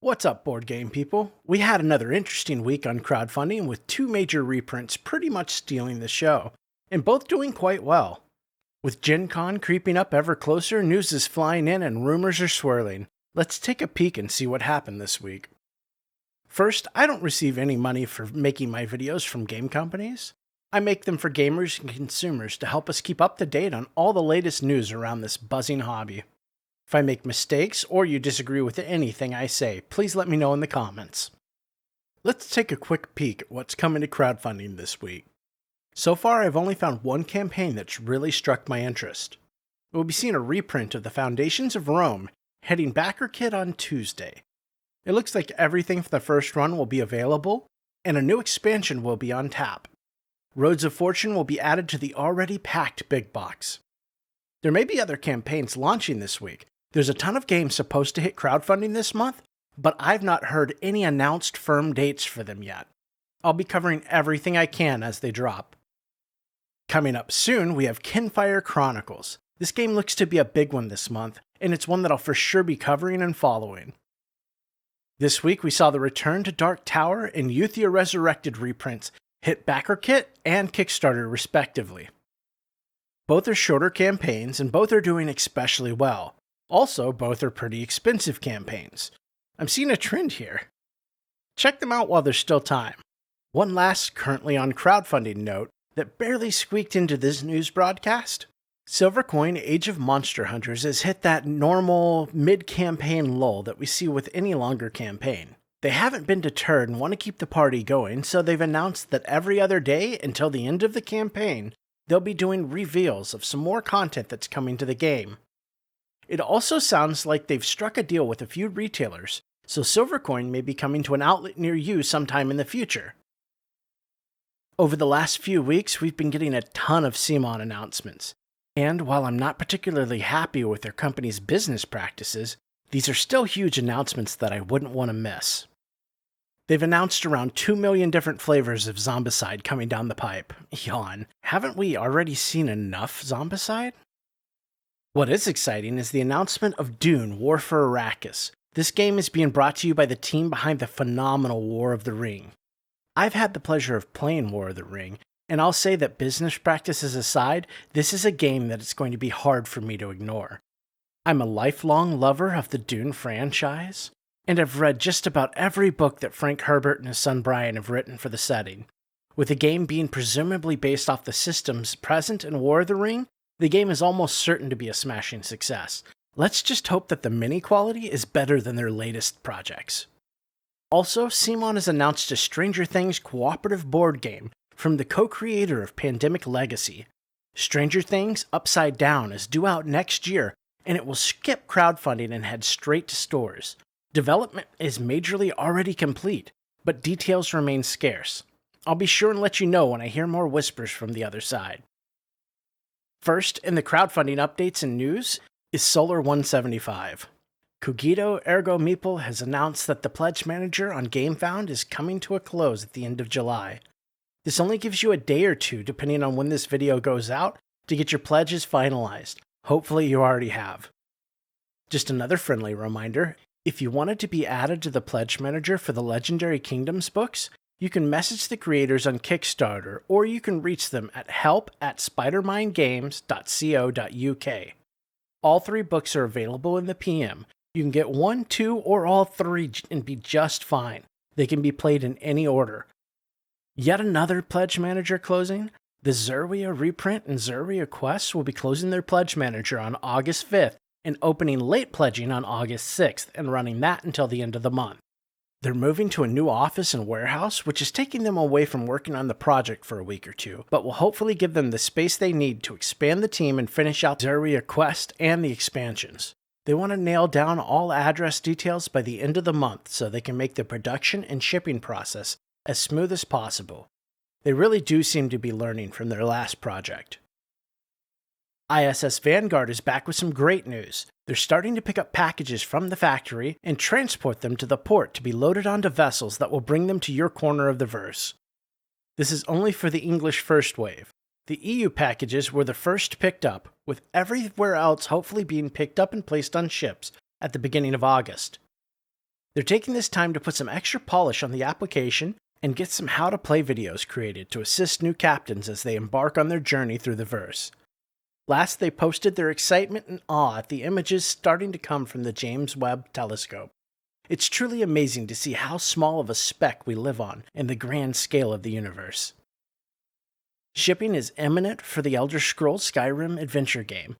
What's up, board game people? We had another interesting week on crowdfunding with two major reprints pretty much stealing the show, and both doing quite well. With GenCon creeping up ever closer, news is flying in and rumors are swirling. Let's take a peek and see what happened this week. First, I don't receive any money for making my videos from game companies. I make them for gamers and consumers to help us keep up to date on all the latest news around this buzzing hobby. If I make mistakes or you disagree with anything I say, please let me know in the comments. Let's take a quick peek at what's coming to crowdfunding this week. So far, I've only found one campaign that's really struck my interest. We'll be seeing a reprint of the Foundations of Rome heading Backerkit on Tuesday. It looks like everything for the first run will be available, and a new expansion will be on tap. Roads of Fortune will be added to the already packed big box. There may be other campaigns launching this week. There's a ton of games supposed to hit crowdfunding this month, but I've not heard any announced firm dates for them yet. I'll be covering everything I can as they drop. Coming up soon, we have Kinfire Chronicles. This game looks to be a big one this month, and it's one that I'll for sure be covering and following. This week we saw the Return to Dark Tower and Euthia Resurrected reprints hit Backerkit and Kickstarter respectively. Both are shorter campaigns, and both are doing especially well. Also, both are pretty expensive campaigns. I'm seeing a trend here. Check them out while there's still time. One last currently on crowdfunding note that barely squeaked into this news broadcast. Silvercoin Age of Monster Hunters has hit that normal mid-campaign lull that we see with any longer campaign. They haven't been deterred and want to keep the party going, so they've announced that every other day until the end of the campaign, they'll be doing reveals of some more content that's coming to the game. It also sounds like they've struck a deal with a few retailers, so Silvercoin may be coming to an outlet near you sometime in the future. Over the last few weeks, we've been getting a ton of CMON announcements, and while I'm not particularly happy with their company's business practices, these are still huge announcements that I wouldn't want to miss. They've announced around 2 million different flavors of Zombicide coming down the pipe. Yawn. Haven't we already seen enough Zombicide? What is exciting is the announcement of Dune: War for Arrakis. This game is being brought to you by the team behind the phenomenal War of the Ring. I've had the pleasure of playing War of the Ring, and I'll say that business practices aside, this is a game that it's going to be hard for me to ignore. I'm a lifelong lover of the Dune franchise, and I've read just about every book that Frank Herbert and his son Brian have written for the setting. With the game being presumably based off the systems present in War of the Ring, the game is almost certain to be a smashing success. Let's just hope that the mini quality is better than their latest projects. Also, CMON has announced a Stranger Things cooperative board game from the co-creator of Pandemic Legacy. Stranger Things Upside Down is due out next year, and it will skip crowdfunding and head straight to stores. Development is majorly already complete, but details remain scarce. I'll be sure and let you know when I hear more whispers from the other side. First, in the crowdfunding updates and news, is Solar 175. Cogito Ergo Meeple has announced that the pledge manager on Gamefound is coming to a close at the end of July. This only gives you a day or two, depending on when this video goes out, to get your pledges finalized. Hopefully you already have. Just another friendly reminder, if you wanted to be added to the pledge manager for the Legendary Kingdoms books, you can message the creators on Kickstarter, or you can reach them at help@spidermindgames.co.uk. All 3 books are available in the PM. You can get 1, 2, or all 3 and be just fine. They can be played in any order. Yet another pledge manager closing. The Zerywia reprint and Zerywia Quests will be closing their pledge manager on August 5th and opening late pledging on August 6th and running that until the end of the month. They're moving to a new office and warehouse, which is taking them away from working on the project for a week or two, but will hopefully give them the space they need to expand the team and finish out Zerywia Quest and the expansions. They want to nail down all address details by the end of the month so they can make the production and shipping process as smooth as possible. They really do seem to be learning from their last project. ISS Vanguard is back with some great news. They're starting to pick up packages from the factory and transport them to the port to be loaded onto vessels that will bring them to your corner of the verse. This is only for the English first wave. The EU packages were the first picked up, with everywhere else hopefully being picked up and placed on ships at the beginning of August. They're taking this time to put some extra polish on the application and get some how-to-play videos created to assist new captains as they embark on their journey through the verse. Last, they posted their excitement and awe at the images starting to come from the James Webb Telescope. It's truly amazing to see how small of a speck we live on in the grand scale of the universe. Shipping is imminent for the Elder Scrolls Skyrim adventure game.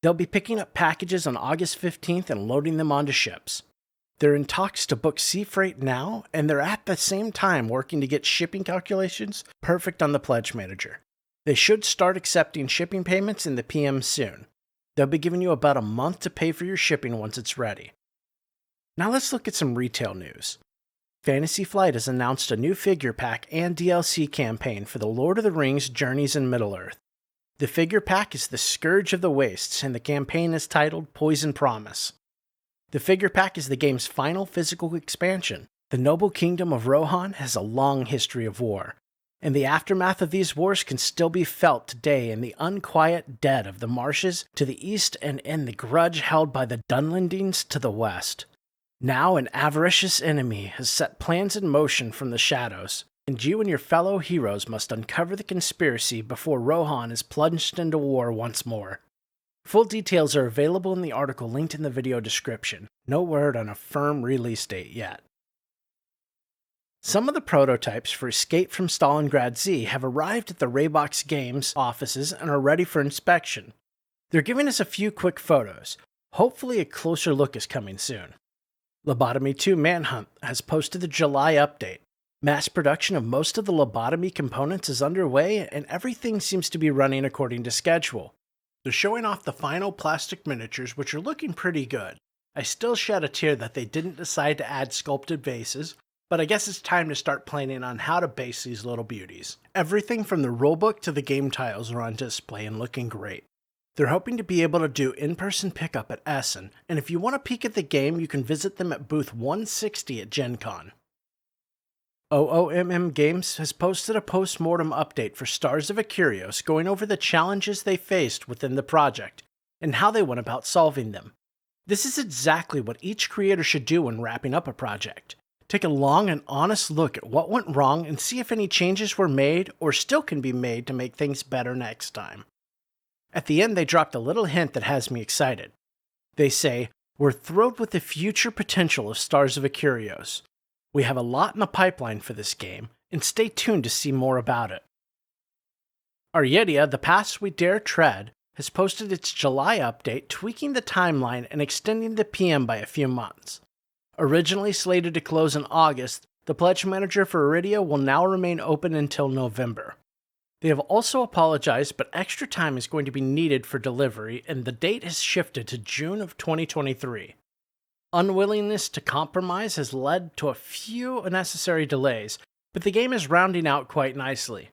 They'll be picking up packages on August 15th and loading them onto ships. They're in talks to book sea freight now, and they're at the same time working to get shipping calculations perfect on the Pledge Manager. They should start accepting shipping payments in the PM soon. They'll be giving you about a month to pay for your shipping once it's ready. Now let's look at some retail news. Fantasy Flight has announced a new figure pack and DLC campaign for the Lord of the Rings Journeys in Middle-earth. The figure pack is the Scourge of the Wastes, and the campaign is titled Poison Promise. The figure pack is the game's final physical expansion. The noble kingdom of Rohan has a long history of war, and the aftermath of these wars can still be felt today in the unquiet dead of the marshes to the east and in the grudge held by the Dunlendings to the west. Now an avaricious enemy has set plans in motion from the shadows, and you and your fellow heroes must uncover the conspiracy before Rohan is plunged into war once more. Full details are available in the article linked in the video description. No word on a firm release date yet. Some of the prototypes for Escape from Stalingrad Z have arrived at the Raybox Games offices and are ready for inspection. They're giving us a few quick photos. Hopefully a closer look is coming soon. Lobotomy 2 Manhunt has posted the July update. Mass production of most of the Lobotomy components is underway, and everything seems to be running according to schedule. They're showing off the final plastic miniatures, which are looking pretty good. I still shed a tear that they didn't decide to add sculpted bases, but I guess it's time to start planning on how to base these little beauties. Everything from the rulebook to the game tiles are on display and looking great. They're hoping to be able to do in-person pickup at Essen, and if you want to peek at the game, you can visit them at booth 160 at GenCon. OOMM Games has posted a post-mortem update for Stars of Akarios going over the challenges they faced within the project and how they went about solving them. This is exactly what each creator should do when wrapping up a project. Take a long and honest look at what went wrong and see if any changes were made or still can be made to make things better next time. At the end, they dropped a little hint that has me excited. They say, "We're thrilled with the future potential of Stars of Akarios. We have a lot in the pipeline for this game, and stay tuned to see more about it." Arydia, The Paths We Dare Tread, has posted its July update, tweaking the timeline and extending the PM by a few months. Originally slated to close in August, the Pledge Manager for Arydia will now remain open until November. They have also apologized, but extra time is going to be needed for delivery, and the date has shifted to June of 2023. Unwillingness to compromise has led to a few unnecessary delays, but the game is rounding out quite nicely.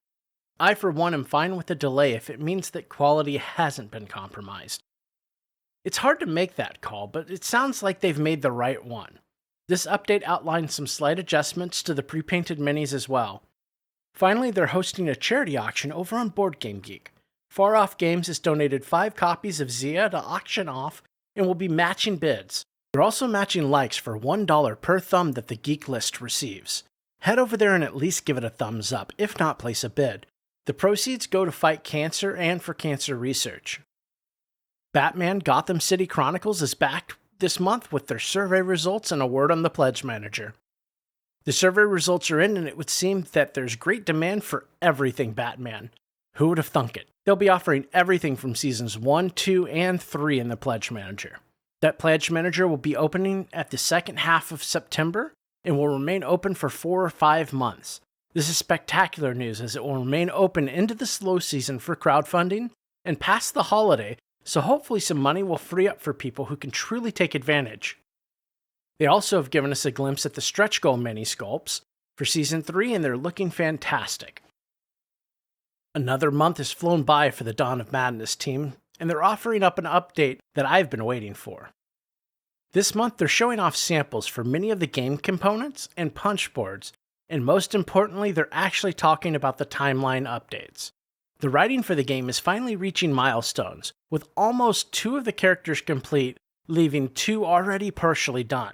I, for one, am fine with the delay if it means that quality hasn't been compromised. It's hard to make that call, but it sounds like they've made the right one. This update outlines some slight adjustments to the pre-painted minis as well. Finally, they're hosting a charity auction over on BoardGameGeek. Far Off Games has donated 5 copies of Zia to auction off and will be matching bids. They're also matching likes for $1 per thumb that the Geek List receives. Head over there and at least give it a thumbs up, if not place a bid. The proceeds go to fight cancer and for cancer research. Batman Gotham City Chronicles is back this month with their survey results and a word on the Pledge Manager. The survey results are in, and it would seem that there's great demand for everything Batman. Who would have thunk it? They'll be offering everything from Seasons 1, 2, and 3 in the Pledge Manager. That Pledge Manager will be opening at the second half of September and will remain open for 4 or 5 months. This is spectacular news as it will remain open into the slow season for crowdfunding and past the holiday, so hopefully some money will free up for people who can truly take advantage. They also have given us a glimpse at the stretch goal mini sculpts for Season 3, and they're looking fantastic. Another month has flown by for the Dawn of Madness team, and they're offering up an update that I've been waiting for. This month, they're showing off samples for many of the game components and punch boards, and most importantly, they're actually talking about the timeline updates. The writing for the game is finally reaching milestones, with almost 2 of the characters complete, leaving 2 already partially done.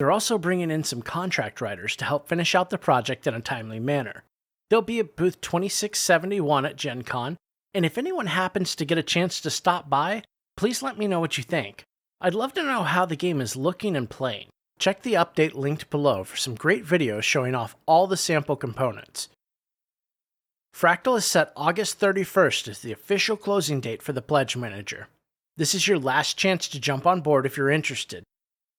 They're also bringing in some contract writers to help finish out the project in a timely manner. They'll be at booth 2671 at GenCon, and if anyone happens to get a chance to stop by, please let me know what you think. I'd love to know how the game is looking and playing. Check the update linked below for some great videos showing off all the sample components. Fractal has set August 31st as the official closing date for the Pledge Manager. This is your last chance to jump on board if you're interested.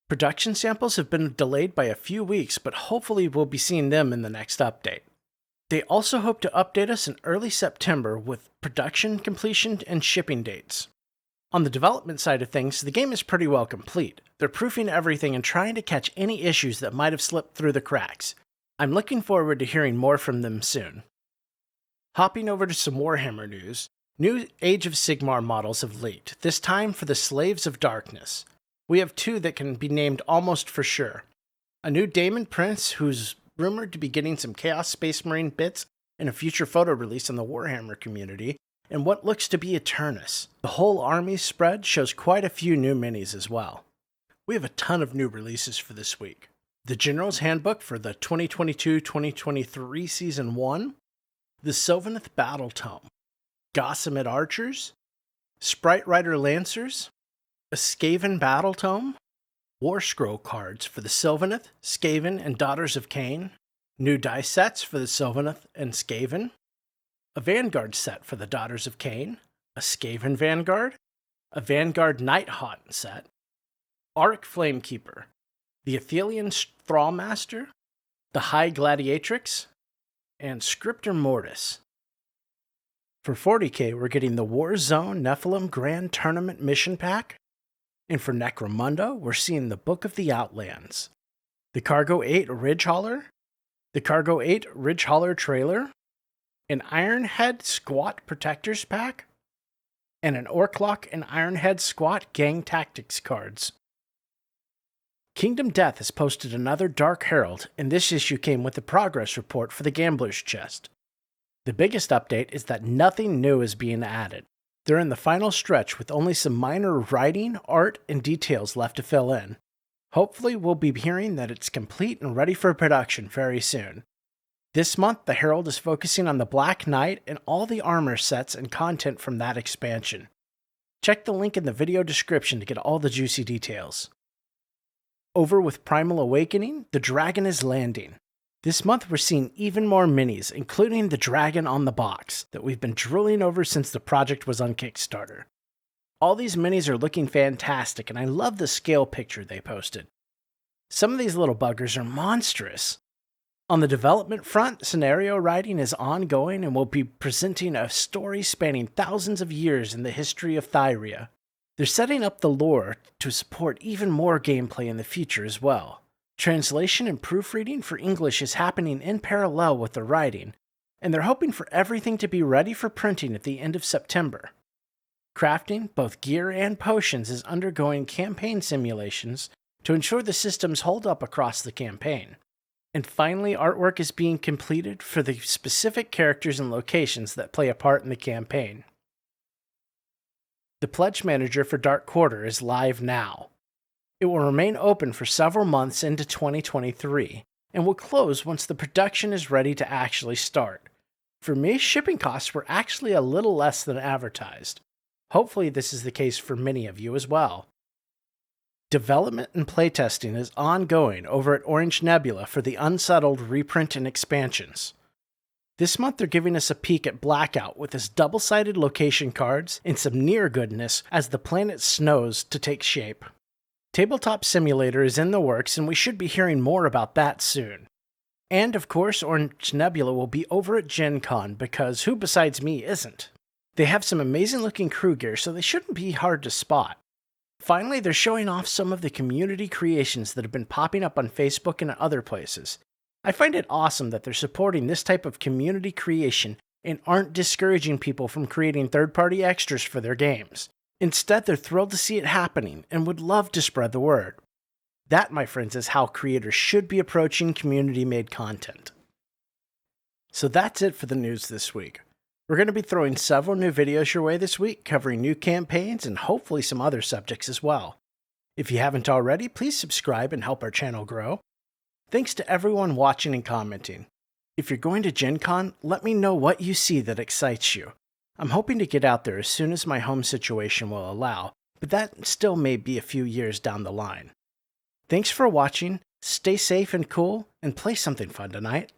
Production samples have been delayed by a few weeks, but hopefully we'll be seeing them in the next update. They also hope to update us in early September with production completion and shipping dates. On the development side of things, the game is pretty well complete. They're proofing everything and trying to catch any issues that might have slipped through the cracks. I'm looking forward to hearing more from them soon. Hopping over to some Warhammer news, new Age of Sigmar models have leaked, this time for the Slaves of Darkness. We have two that can be named almost for sure. A new Daemon Prince, who's rumored to be getting some Chaos Space Marine bits in a future photo release in the Warhammer community, and what looks to be Eternus. The whole army spread shows quite a few new minis as well. We have a ton of new releases for this week. The General's Handbook for the 2022-2023 Season 1, the Sylvaneth Battle Tome, Gossamet Archers, Sprite Rider Lancers, a Skaven Battle Tome, War Scroll cards for the Sylvaneth, Skaven, and Daughters of Cain, new dice sets for the Sylvaneth and Skaven, a Vanguard set for the Daughters of Cain, a Skaven Vanguard, a Vanguard Nighthaunt set, Arc Flamekeeper, the Athelian Thrallmaster, the High Gladiatrix, and Scriptor Mortis. For 40k, we're getting the Warzone Nephilim Grand Tournament Mission Pack, and for Necromunda, we're seeing the Book of the Outlands, the Cargo 8 Ridge Hauler, the Cargo 8 Ridge Hauler Trailer, an Ironhead Squat Protectors Pack, and an Orclock and Ironhead Squat Gang Tactics cards. Kingdom Death has posted another Dark Herald, and this issue came with the progress report for the Gambler's Chest. The biggest update is that nothing new is being added. They're in the final stretch with only some minor writing, art, and details left to fill in. Hopefully we'll be hearing that it's complete and ready for production very soon. This month, the Herald is focusing on the Black Knight and all the armor sets and content from that expansion. Check the link in the video description to get all the juicy details. Over with Primal Awakening, the Dragon is landing. This month we're seeing even more minis, including the Dragon on the Box, that we've been drooling over since the project was on Kickstarter. All these minis are looking fantastic, and I love the scale picture they posted. Some of these little buggers are monstrous. On the development front, scenario writing is ongoing and will be presenting a story spanning thousands of years in the history of Thyria. They're setting up the lore to support even more gameplay in the future as well. Translation and proofreading for English is happening in parallel with the writing, and they're hoping for everything to be ready for printing at the end of September. Crafting, both gear and potions, is undergoing campaign simulations to ensure the systems hold up across the campaign. And finally, artwork is being completed for the specific characters and locations that play a part in the campaign. The Pledge Manager for Dark Quarter is live now. It will remain open for several months into 2023, and will close once the production is ready to actually start. For me, shipping costs were actually a little less than advertised. Hopefully this is the case for many of you as well. Development and playtesting is ongoing over at Orange Nebula for the Unsettled reprint and expansions. This month they're giving us a peek at Blackout with its double-sided location cards and some near goodness as the planet snows to take shape. Tabletop Simulator is in the works, and we should be hearing more about that soon. And of course, Orange Nebula will be over at GenCon, because who besides me isn't? They have some amazing looking crew gear, so they shouldn't be hard to spot. Finally, they're showing off some of the community creations that have been popping up on Facebook and other places. I find it awesome that they're supporting this type of community creation and aren't discouraging people from creating third-party extras for their games. Instead, they're thrilled to see it happening and would love to spread the word. That, my friends, is how creators should be approaching community-made content. So that's it for the news this week. We're going to be throwing several new videos your way this week, covering new campaigns and hopefully some other subjects as well. If you haven't already, please subscribe and help our channel grow. Thanks to everyone watching and commenting. If you're going to GenCon, let me know what you see that excites you. I'm hoping to get out there as soon as my home situation will allow, but that still may be a few years down the line. Thanks for watching, stay safe and cool, and play something fun tonight.